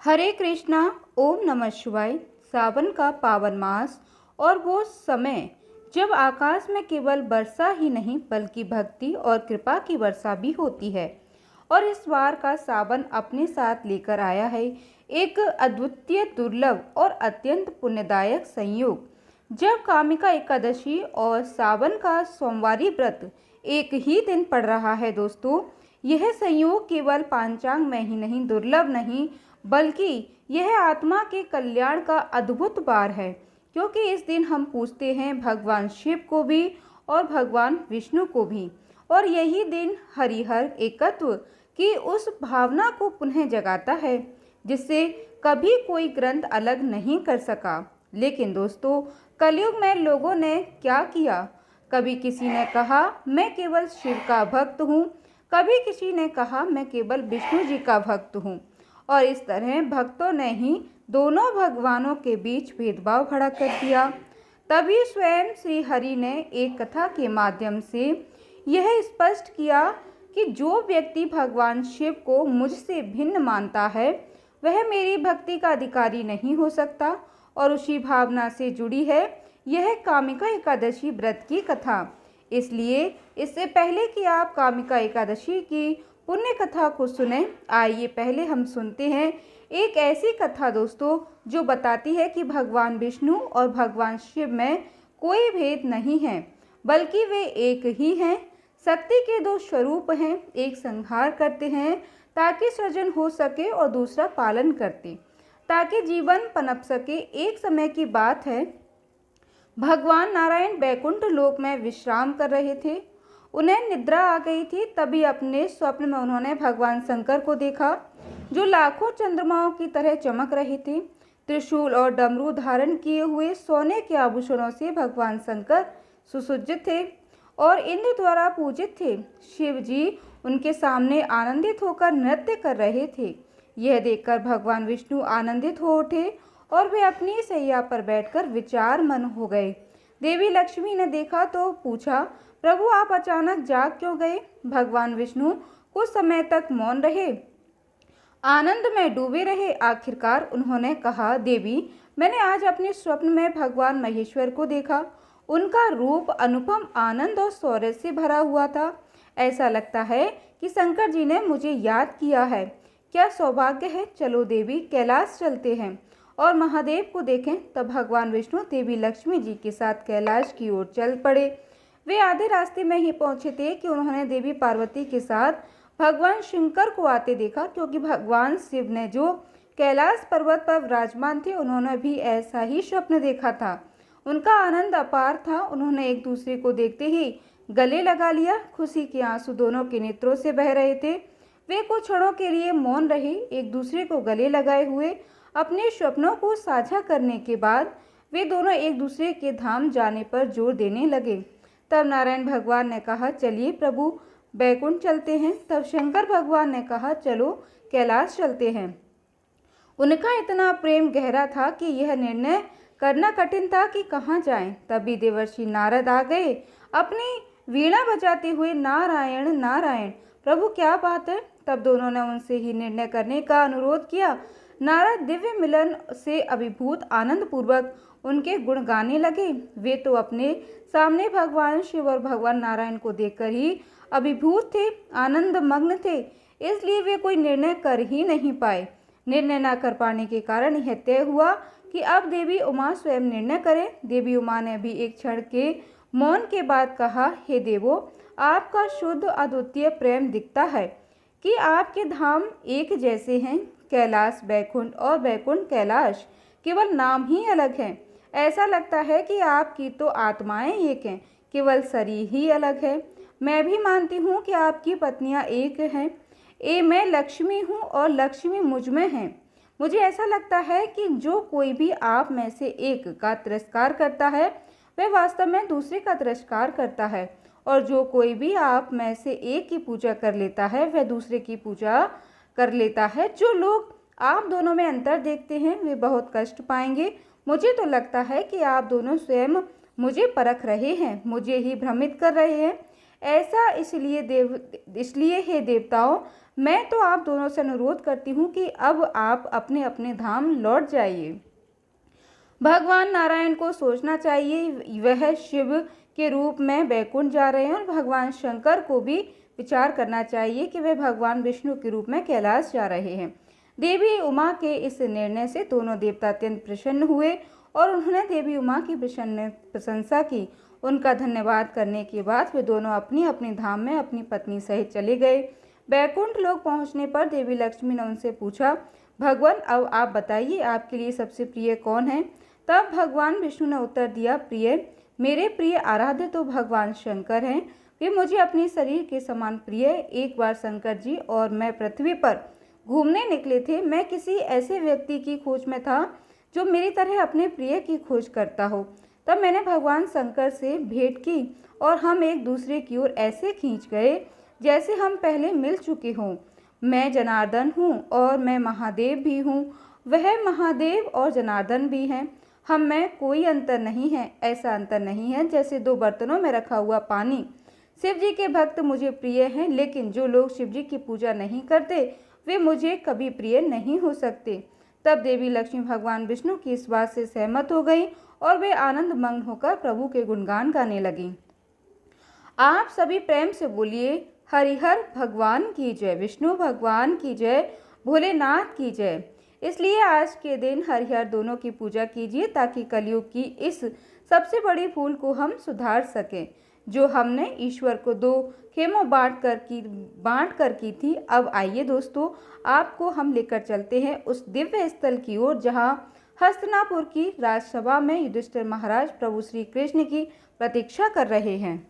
हरे कृष्णा। ओम नमः शिवाय। सावन का पावन मास और वो समय जब आकाश में केवल वर्षा ही नहीं बल्कि भक्ति और कृपा की वर्षा भी होती है। और इस बार का सावन अपने साथ लेकर आया है एक अद्वितीय, दुर्लभ और अत्यंत पुण्यदायक संयोग, जब कामिका एकादशी और सावन का सोमवारी व्रत एक ही दिन पड़ रहा है। दोस्तों, यह संयोग केवल पांचांग में ही नहीं, दुर्लभ नहीं, बल्कि यह आत्मा के कल्याण का अद्भुत वार है, क्योंकि इस दिन हम पूजते हैं भगवान शिव को भी और भगवान विष्णु को भी। और यही दिन हरिहर एकत्व की उस भावना को पुनः जगाता है जिससे कभी कोई ग्रंथ अलग नहीं कर सका। लेकिन दोस्तों, कलयुग में लोगों ने क्या किया? कभी किसी ने कहा मैं केवल शिव का भक्त हूँ, कभी किसी ने कहा मैं केवल विष्णु जी का भक्त हूँ। और इस तरह भक्तों ने ही दोनों भगवानों के बीच भेदभाव खड़ा कर दिया। तभी स्वयं श्री हरि ने एक कथा के माध्यम से यह स्पष्ट किया कि जो व्यक्ति भगवान शिव को मुझसे भिन्न मानता है वह मेरी भक्ति का अधिकारी नहीं हो सकता। और उसी भावना से जुड़ी है यह कामिका एकादशी व्रत की कथा। इसलिए इससे पहले कि आप कामिका एकादशी की पुण्य कथा को सुने, आइए पहले हम सुनते हैं एक ऐसी कथा दोस्तों जो बताती है कि भगवान विष्णु और भगवान शिव में कोई भेद नहीं है, बल्कि वे एक ही हैं। शक्ति के दो स्वरूप हैं, एक संहार करते हैं ताकि सृजन हो सके और दूसरा पालन करते ताकि जीवन पनप सके। एक समय की बात है, भगवान नारायण बैकुंठ लोक में विश्राम कर रहे थे। उन्हें निद्रा आ गई थी। तभी अपने स्वप्न में उन्होंने भगवान शंकर को देखा जो लाखों चंद्रमाओं की तरह चमक रहे थे। त्रिशूल और डमरू धारण किए हुए सोने के आभूषणों से भगवान शंकर सुसज्जित थे और इंद्र द्वारा पूजित थे। शिव जी उनके सामने आनंदित होकर नृत्य कर रहे थे। यह देखकर भगवान विष्णु आनंदित हो उठे और वे अपनी सैया पर बैठकर विचार मन हो गए। देवी लक्ष्मी ने देखा तो पूछा, प्रभु आप अचानक जाग क्यों गए? भगवान विष्णु कुछ समय तक मौन रहे, आनंद में डूबे रहे। आखिरकार उन्होंने कहा, देवी मैंने आज अपने स्वप्न में भगवान महेश्वर को देखा। उनका रूप अनुपम आनंद और शौर्य से भरा हुआ था। ऐसा लगता है कि शंकर जी ने मुझे याद किया है। क्या सौभाग्य है। चलो देवी कैलाश चलते हैं और महादेव को देखें। तब भगवान विष्णु देवी लक्ष्मी जी के साथ कैलाश की ओर चल पड़े। वे आधे रास्ते में ही पहुंचे थे कि उन्होंने देवी पार्वती के साथ भगवान शंकर को आते देखा, क्योंकि भगवान शिव ने जो कैलाश पर्वत पर विराजमान थे उन्होंने भी ऐसा ही स्वप्न देखा था। उनका आनंद अपार था। उन्होंने एक दूसरे को देखते ही गले लगा लिया। खुशी के आंसू दोनों के नेत्रों से बह रहे थे। वे कुछ क्षणों के लिए मौन रहे, एक दूसरे को गले लगाए हुए। अपने स्वप्नों को साझा करने के बाद वे दोनों एक दूसरे के धाम जाने पर जोर देने लगे। तब नारायण भगवान ने कहा, चलिए प्रभु बैकुंठ चलते हैं। तब शंकर भगवान ने कहा, चलो कैलाश चलते हैं। उनका इतना प्रेम गहरा था कि यह निर्णय करना कठिन था कि कहाँ जाएं। तभी देवर्षि नारद आ गए अपनी वीणा बजाते हुए, नारायण नारायण प्रभु क्या बात है। तब दोनों ने उनसे ही निर्णय करने का अनुरोध किया। नारद दिव्य मिलन से अभिभूत आनंद पूर्वक उनके गुण गाने लगे। वे तो अपने सामने भगवान शिव और भगवान नारायण को देखकर ही अभिभूत थे, आनंद मग्न थे, इसलिए वे कोई निर्णय कर ही नहीं पाए। निर्णय न कर पाने के कारण यह तय हुआ कि अब देवी उमा स्वयं निर्णय करें। देवी उमा ने भी एक क्षण के मौन के बाद कहा, हे देवो आपका शुद्ध अद्वितीय प्रेम दिखता है कि आपके धाम एक जैसे हैं। कैलाश बैकुंठ और बैकुंठ कैलाश केवल नाम ही अलग है। ऐसा लगता है कि आपकी तो आत्माएं एक हैं, केवल शरीर ही अलग है। मैं भी मानती हूँ कि आपकी पत्नियाँ एक हैं। मैं लक्ष्मी हूँ और लक्ष्मी मुझ में है। मुझे ऐसा लगता है कि जो कोई भी आप में से एक का तिरस्कार करता है वह वास्तव में दूसरे का तिरस्कार करता है, और जो कोई भी आप में से एक की पूजा कर लेता है वह दूसरे की पूजा कर लेता है। जो लोग आप दोनों में अंतर देखते हैं वे बहुत कष्ट पाएंगे। मुझे तो लगता है कि आप दोनों स्वयं मुझे परख रहे हैं, मुझे ही भ्रमित कर रहे हैं। ऐसा इसलिए हे देवताओं, मैं तो आप दोनों से अनुरोध करती हूँ कि अब आप अपने अपने धाम लौट जाइए। भगवान नारायण को सोचना चाहिए वह शिव के रूप में वैकुंठ जा रहे हैं, और भगवान शंकर को भी विचार करना चाहिए कि वे भगवान विष्णु के रूप में कैलाश जा रहे हैं। देवी उमा के इस निर्णय से दोनों देवता अत्यंत प्रसन्न हुए और उन्होंने देवी उमा की प्रशंसा की। उनका धन्यवाद करने के बाद वे दोनों अपनी अपनी धाम में अपनी पत्नी सहित चले गए। बैकुंठ लोक पहुंचने पर देवी लक्ष्मी ने उनसे पूछा, भगवान अब आप बताइए आपके लिए सबसे प्रिय कौन है। तब भगवान विष्णु ने उत्तर दिया, मेरे प्रिय आराध्य तो भगवान शंकर हैं। वे मुझे अपने शरीर के समान प्रिय। एक बार शंकर जी और मैं पृथ्वी पर घूमने निकले थे। मैं किसी ऐसे व्यक्ति की खोज में था जो मेरी तरह अपने प्रिय की खोज करता हो। तब मैंने भगवान शंकर से भेंट की और हम एक दूसरे की ओर ऐसे खींच गए जैसे हम पहले मिल चुके हों। मैं जनार्दन हूँ और मैं महादेव भी हूँ, वह महादेव और जनार्दन भी हैं। हम में कोई अंतर नहीं है। ऐसा अंतर नहीं है जैसे दो बर्तनों में रखा हुआ पानी। शिव जी के भक्त मुझे प्रिय हैं, लेकिन जो लोग शिव जी की पूजा नहीं करते वे मुझे कभी प्रिय नहीं हो सकते। तब देवी लक्ष्मी भगवान विष्णु की इस बात से सहमत हो गई और वे आनंद मग्न होकर प्रभु के गुणगान गाने लगी। आप सभी प्रेम से बोलिए, हरिहर भगवान की जय, विष्णु भगवान की जय, भोलेनाथ की जय। इसलिए आज के दिन हरिहर दोनों की पूजा कीजिए ताकि कलयुग की इस सबसे बड़ी भूल को हम सुधार सकें जो हमने ईश्वर को दो खेमों बांट कर की थी। अब आइए दोस्तों, आपको हम लेकर चलते हैं उस दिव्य स्थल की ओर जहां हस्तिनापुर की राजसभा में युधिष्ठिर महाराज प्रभु श्री कृष्ण की प्रतीक्षा कर रहे हैं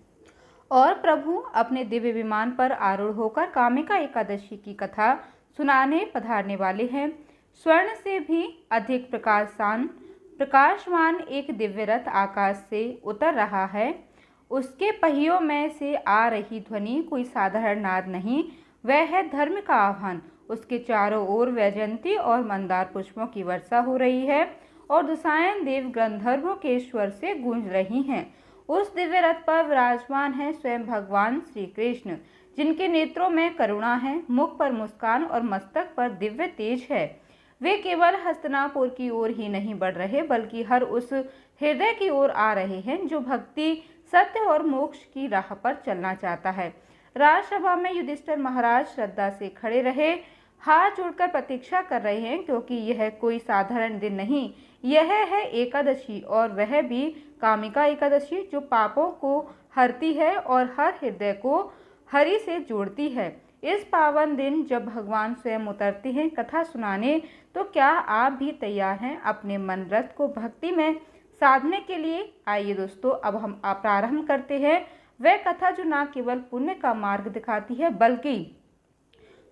और प्रभु अपने दिव्य विमान पर आरूढ़ होकर कामिका एकादशी की कथा सुनाने पधारने वाले हैं। स्वर्ण से भी अधिक प्रकाशवान एक दिव्य रथ आकाश से उतर रहा है। उसके पहियों में से आ रही ध्वनि कोई साधारण नाद नहीं, वह है धर्म का आह्वान। उसके चारों ओर वैजयंती और मंदार पुष्पों की वर्षा हो रही है और दुसायन देव गंधर्वों के स्वर से गूंज रही हैं। उस दिव्य रथ पर विराजमान है स्वयं भगवान श्री कृष्ण, जिनके नेत्रों में करुणा है, मुख पर मुस्कान और मस्तक पर दिव्य तेज है। वे केवल हस्तिनापुर की ओर ही नहीं बढ़ रहे बल्कि हर उस हृदय की ओर आ रहे हैं जो भक्ति, सत्य और मोक्ष की राह पर चलना चाहता है। राजसभा में युधिष्ठिर महाराज श्रद्धा से खड़े रहे, हाथ जोड़कर प्रतीक्षा कर रहे हैं, क्योंकि यह कोई साधारण दिन नहीं, यह है एकादशी, और वह भी कामिका एकादशी जो पापों को हरती है और हर हृदय को हरि से जोड़ती है। इस पावन दिन जब भगवान स्वयं उतरते हैं कथा सुनाने, तो क्या आप भी तैयार हैं अपने मन रथ को भक्ति में साधने के लिए? आइए दोस्तों, अब हम प्रारंभ करते हैं वह कथा जो न केवल पुण्य का मार्ग दिखाती है बल्कि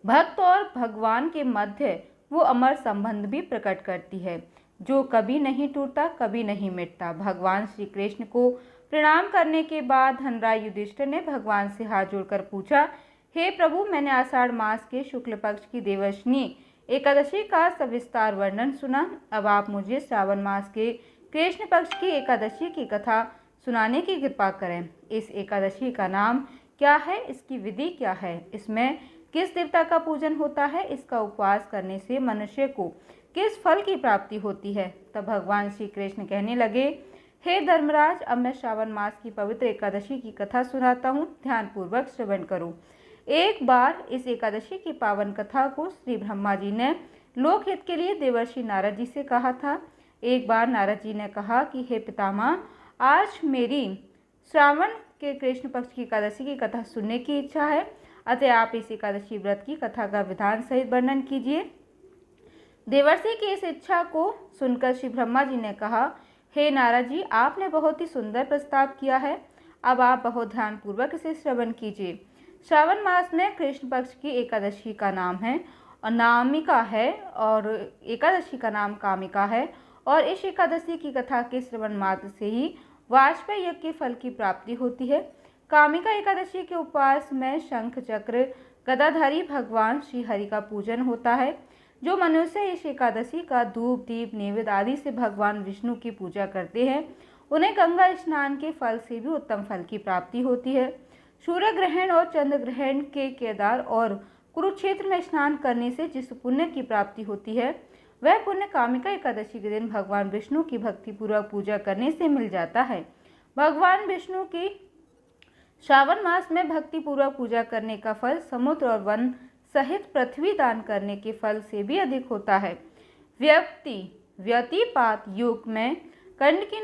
भक्त और भगवान के मध्य वो अमर संबंध भी प्रकट करती है जो कभी नहीं टूटता, कभी नहीं मिटता। भगवान श्री कृष्ण को प्रणाम करने के बाद धनराज युधिष्ठिर ने भगवान से हाथ जोड़कर पूछा, हे प्रभु, मैंने आषाढ़ मास के शुक्ल पक्ष की देवशनी एकादशी का सविस्तार वर्णन सुना। अब आप मुझे श्रावण मास के कृष्ण पक्ष की एकादशी की कथा सुनाने की कृपा करें। इस एकादशी का नाम क्या है, इसकी विधि क्या है, इसमें किस देवता का पूजन होता है, इसका उपवास करने से मनुष्य को किस फल की प्राप्ति होती है। तब भगवान श्री कृष्ण कहने लगे, हे धर्मराज, अब मैं श्रावण मास की पवित्र एकादशी की कथा सुनाता हूँ, ध्यानपूर्वक श्रवण करो। एक बार इस एकादशी की पावन कथा को श्री ब्रह्मा जी ने लोकहित के लिए देवर्षि नारद जी से कहा था। एक बार नारद जी ने कहा कि हे पितामह, आज मेरी श्रावण के कृष्ण पक्ष की एकादशी की कथा सुनने की इच्छा है, अतः आप इस एकादशी व्रत की कथा का विधान सहित वर्णन कीजिए। देवर्षि की इस इच्छा को सुनकर श्री ब्रह्मा जी ने कहा, हे नारद जी, आपने बहुत ही सुंदर प्रस्ताव किया है, अब आप बहुत ध्यानपूर्वक इसे श्रवण कीजिए। श्रावण मास में कृष्ण पक्ष की एकादशी का नाम है और नामिका है और एकादशी का नाम कामिका है, और इस एकादशी की कथा के श्रवण मात्र से ही वाजपेयी यज्ञ के फल की प्राप्ति होती है। कामिका एकादशी के उपवास में शंख चक्र गदाधारी भगवान श्री हरि का पूजन होता है। जो मनुष्य इस एकादशी का धूप दीप नैवेद्य आदि से भगवान विष्णु की पूजा करते हैं, उन्हें गंगा स्नान के फल से भी उत्तम फल की प्राप्ति होती है। सूर्य ग्रहण और चंद्र ग्रहण के केदार और कुरुक्षेत्र में स्नान करने से जिस पुण्य की प्राप्ति होती है, वह पुण्य कामिका एकादशी के दिन भगवान विष्णु की भक्तिपूर्वक पूजा करने से मिल जाता है। भगवान विष्णु की श्रावण मास में भक्तिपूर्वक पूजा करने का फल समुद्र और वन सहित पृथ्वी दान करने के फल से भी अधिक होता है। व्यतिपात युग में कर्ण की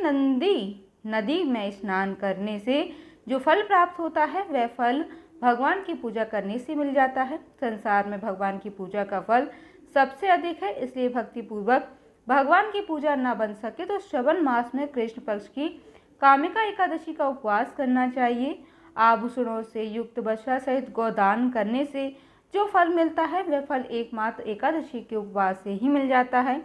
नदी में स्नान करने से जो फल प्राप्त होता है, वह फल भगवान की पूजा करने से मिल जाता है। संसार में भगवान की पूजा का फल सबसे अधिक है, इसलिए भक्तिपूर्वक भगवान की पूजा न बन सके तो श्रवण मास में कृष्ण पक्ष की कामिका एकादशी का उपवास करना चाहिए। आभूषणों से युक्त वर्षा सहित गोदान करने से जो फल मिलता है, वह फल एकमात्र एकादशी के उपवास से ही मिल जाता है।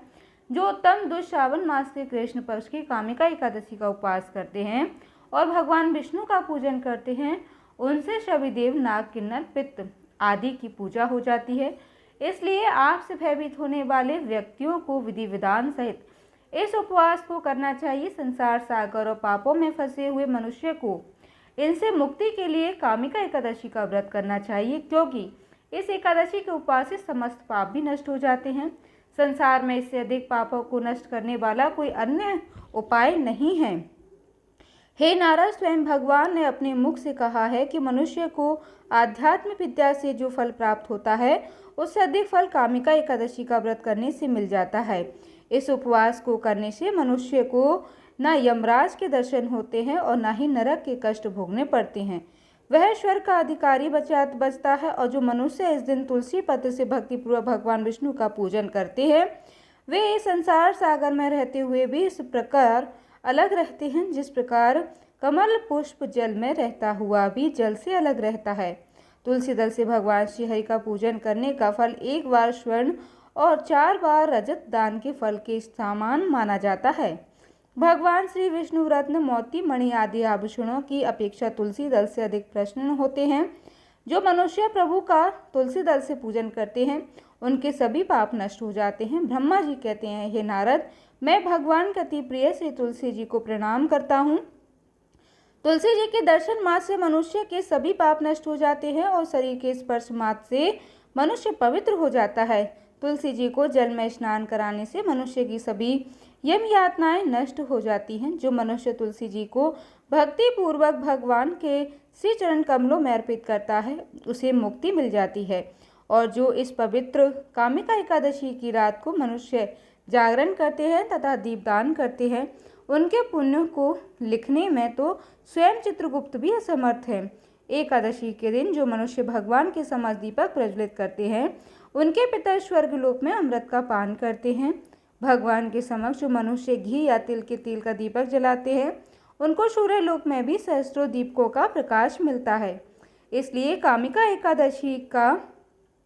जो उत्तम दुष्ट श्रावण मास के कृष्ण पक्ष की कामिका एकादशी का उपवास करते हैं और भगवान विष्णु का पूजन करते हैं, उनसे शविदेव, नाग, किन्नर, पित्त आदि की पूजा हो जाती है। इसलिए आपसे भयभीत होने वाले व्यक्तियों को विधि विधान सहित इस उपवास को करना चाहिए। संसार सागर और पापों में फंसे हुए मनुष्य को इनसे मुक्ति के लिए कामिका एकादशी का व्रत करना चाहिए, क्योंकि इस एकादशी के उपवास से समस्त पाप भी नष्ट हो जाते हैं। संसार में इससे अधिक पापों को नष्ट करने वाला कोई अन्य उपाय नहीं है। हे नारद, स्वयं भगवान ने अपने मुख से कहा है कि मनुष्य को आध्यात्म विद्या से जो फल प्राप्त होता है, उससे अधिक फल कामिका एकादशी का व्रत करने से मिल जाता है। इस उपवास को करने से मनुष्य को न यमराज के दर्शन होते हैं और न ही नरक के कष्ट भोगने पड़ते हैं। वह स्वर्ग का अधिकारी बचता है। और जो मनुष्य इस दिन तुलसी पत्र से भक्तिपूर्वक भगवान विष्णु का पूजन करते हैं, वे इस संसार सागर में रहते हुए भी इस प्रकार अलग रहते हैं, जिस प्रकार कमल पुष्प जल में रहता हुआ भी जल से अलग रहता है। तुलसी दल से भगवान श्री हरि का पूजन करने का फल 1 बार स्वर्ण और 4 बार रजत दान के फल के समान माना जाता है। भगवान श्री विष्णु रत्न, मोती, मणि आदि आभूषणों की अपेक्षा तुलसी दल से अधिक प्रसन्न होते हैं। जो मनुष्य प्रभु का तुलसी दल से पूजन करते हैं, उनके सभी पाप नष्ट हो जाते हैं। ब्रह्मा जी कहते हैं, हे नारद, मैं भगवान के अति प्रिय श्री तुलसी जी को प्रणाम करता हूँ। तुलसी जी के दर्शन मात्र से मनुष्य के सभी पाप नष्ट हो जाते हैं और शरीर के स्पर्श मात्र से मनुष्य पवित्र हो जाता है। तुलसी जी को जल में स्नान कराने से मनुष्य की सभी यम यातनाएं नष्ट हो जाती हैं। जो मनुष्य तुलसी जी को भक्ति पूर्वक भगवान के श्री चरण कमलों में अर्पित करता है, उसे मुक्ति मिल जाती है। और जो इस पवित्र कामिका एकादशी की रात को मनुष्य जागरण करते हैं तथा दीपदान करते हैं, उनके पुण्य को लिखने में तो स्वयं चित्रगुप्त भी असमर्थ है। एकादशी के दिन जो मनुष्य भगवान के समक्ष दीपक प्रज्वलित करते हैं, उनके पिता स्वर्गलोक में अमृत का पान करते हैं। भगवान के समक्ष जो मनुष्य घी या तिल के तेल का दीपक जलाते हैं, उनको सूर्यलोक में भी सहस्त्रों दीपकों का प्रकाश मिलता है। इसलिए कामिका एकादशी का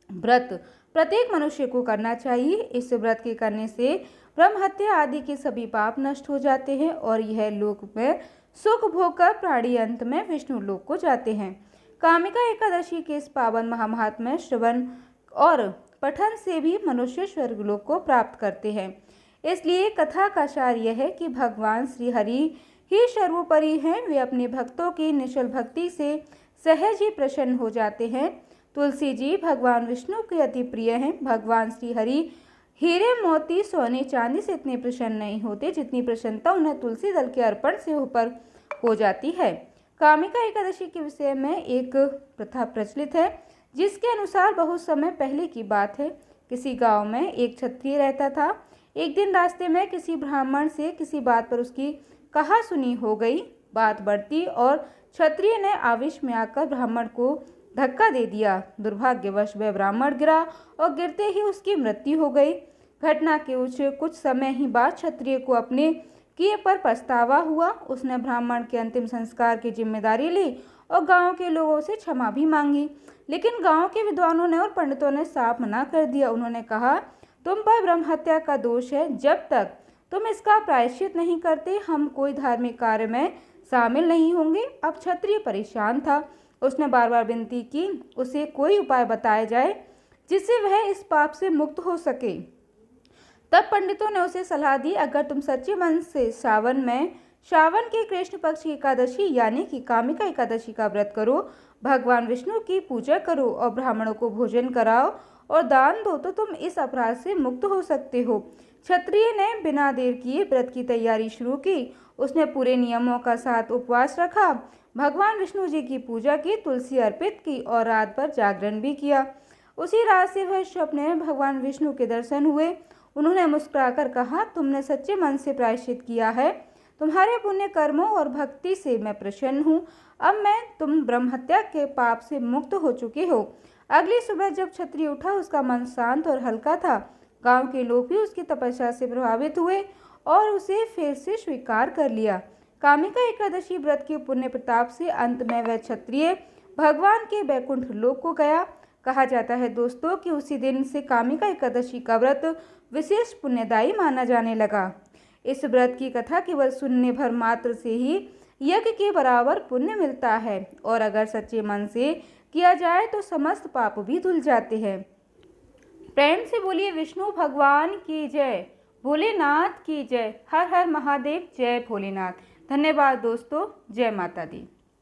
व्रत प्रत्येक मनुष्य को करना चाहिए। इस व्रत के करने से ब्रह्म हत्या आदि के सभी पाप नष्ट हो जाते हैं और यह लोक में सुख भोग कर प्राणी अंत में विष्णु लोक को जाते हैं। कामिका एकादशी के इस पावन महात्म्य श्रवण और पठन से भी मनुष्य स्वर्गलोक को प्राप्त करते हैं। इसलिए कथा का सार यह है कि भगवान श्री हरि ही सर्वोपरि हैं। वे अपने भक्तों की निश्चल भक्ति से सहज ही प्रसन्न हो जाते हैं। तुलसी जी भगवान विष्णु के अति प्रिय हैं। भगवान श्री हरि हीरे, मोती, सोने, चांदी से इतने प्रसन्न नहीं होते जितनी प्रसन्नता उन्हें तुलसी दल के अर्पण से ऊपर हो जाती है। कामिका एकादशी के विषय में एक प्रथा प्रचलित है, जिसके अनुसार बहुत समय पहले की बात है। किसी गांव में एक क्षत्रिय रहता था। एक दिन रास्ते में किसी ब्राह्मण से किसी बात पर उसकी कहा सुनी हो गई। बात बढ़ती और क्षत्रिय ने आवेश में आकर ब्राह्मण को धक्का दे दिया। दुर्भाग्यवश वह ब्राह्मण गिरा और गिरते ही उसकी मृत्यु हो गई। घटना के कुछ समय ही बाद क्षत्रिय को अपने किए पर पछतावा हुआ। उसने ब्राह्मण के अंतिम संस्कार की जिम्मेदारी ली और गांव के लोगों से क्षमा भी मांगी, लेकिन गांव के विद्वानों ने और पंडितों ने साफ मना कर दिया। उन्होंने कहा, तुम पर ब्रह्म हत्या का दोष है। जब तक तुम इसका प्रायश्चित नहीं करते, हम कोई धार्मिक कार्य में शामिल नहीं होंगे। अब क्षत्रिय परेशान था। उसने बार बार विनती की उसे कोई उपाय बताया जाए जिससे वह इस पाप से मुक्त हो सके। तब पंडितों ने उसे सलाह दी, अगर तुम सच्चे मन से सावन में श्रावण की कृष्ण पक्ष की एकादशी यानी कि कामिका एकादशी का व्रत करो, भगवान विष्णु की पूजा करो और ब्राह्मणों को भोजन कराओ और दान दो तो तुम इस अपराध से मुक्त हो सकते हो। क्षत्रिय ने बिना देर किए व्रत की तैयारी शुरू की। उसने पूरे नियमों का साथ उपवास रखा, भगवान विष्णु जी की पूजा की, तुलसी अर्पित की और रात भर जागरण भी किया। उसी रात से वह स्वप्न में भगवान विष्णु के दर्शन हुए। उन्होंने मुस्कुराकर कहा, तुमने सच्चे मन से प्रायश्चित किया है, तुम्हारे पुण्य कर्मों और भक्ति से मैं प्रसन्न हूँ। अब तुम ब्रह्महत्या के पाप से मुक्त हो चुके हो। अगली सुबह जब क्षत्रिय उठा, उसका मन शांत और हल्का था। गांव के लोग भी उसकी तपस्या से प्रभावित हुए और उसे फिर से स्वीकार कर लिया। कामिका एकादशी व्रत के पुण्य प्रताप से अंत में वह क्षत्रिय भगवान के बैकुंठ लोक को गया। कहा जाता है दोस्तों कि उसी दिन से कामिका एकादशी का व्रत विशेष पुण्यदायी माना जाने लगा। इस व्रत की कथा केवल सुनने भर मात्र से ही यज्ञ के बराबर पुण्य मिलता है और अगर सच्चे मन से किया जाए तो समस्त पाप भी धुल जाते हैं। प्रेम से बोलिए विष्णु भगवान की जय, भोलेनाथ की जय। हर हर महादेव, जय भोलेनाथ। धन्यवाद दोस्तों, जय माता दी।